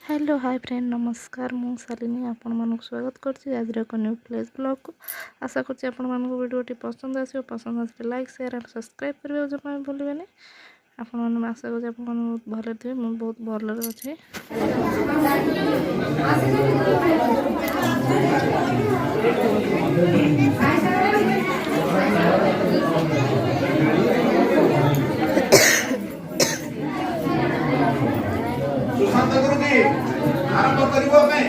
Hello hi friend नमस्कार मु शालिनी आपण मानक स्वागत करछि आज रे न्यू प्लेस ब्लॉग को आशा करछि आपण मानक वीडियोटी पसंद आसीओ पसंद आसे लाइक शेयर एंड सब्सक्राइब करबे जमा भूलिबेनी आपण मन आशा करछि आपण मन बहुत भले थिबे मु बहुत भले अछि आरंभ करिबो हमें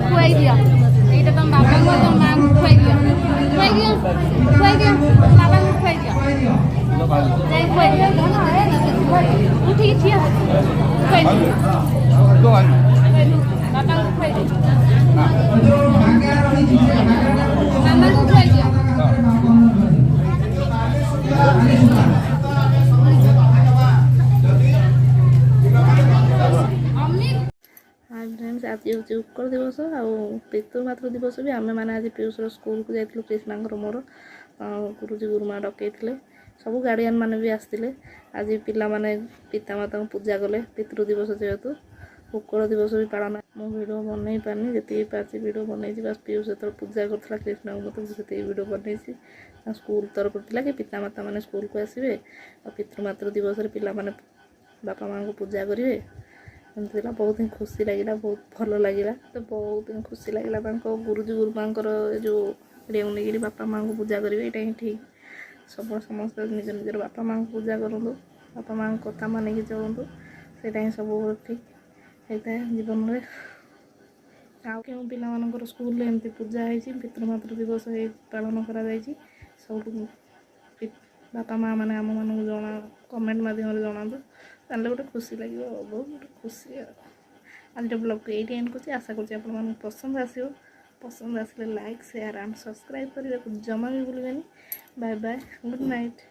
खुआई दिया ये तुम बाबा को तुम मां को खुआई दिया बाबा को खुआई दिया जाई खुआई दिया उठी छिया खुआई दिया बाबा को खुआई दिया मामा को खुआई दिया हाय फ्रेंड्स आज हूँ उत्कल दिवस आउ पितृमातृ दिवस भी आम मैंने आज पीयूषर स्कूल को जाइलु कृष्णा मोर गुरुजी गुरुमा डकई सब गार्डियन मैंने भी आसते आज पिला माने पितामाता पूजा कले पितृ दिवस जेहेतु उत्कल दिवस भी पालन मु वीडियो बनई पानी जी पार्टी वीडियो बनई बस पीयूष जो पूजा करता कृष्ण को मत से वीडियो बनई स्कूल तरफ कि पितामाता मैंने स्कूल को आसवे और पितृमातृ दिवस पिला माने बापा माँ को पूजा करेंगे एमती बहुत ही खुशी लगे बहुत भल लगे तो बहुत ही खुशी लगे गुरुजी गुरुमा जो वीडियो नहीं बापा माँ को पूजा करेंगे यहाँ ही ठीक सब समस्त निज निजर बापा माँ को पूजा करूँ बापा माँ कथा मानिक चलतु से ही सब ठीक होता है जीवन में आउ क्यों पिला स्कूल एमती पूजा होती पितृमातृ दिवस पालन कर सब बापा माँ मैंने आम मान जना कमेंट मध्यम जनातु ताले गोटे खुशी लगे बहुत गोटे खुशी आज ब्लॉग को ये एंड कर आशा कर पसंद आसो पसंद आसले लाइक शेयर एंड सब्सक्राइब करने को जमा भी भूलें बाय बाय गुड नाइट।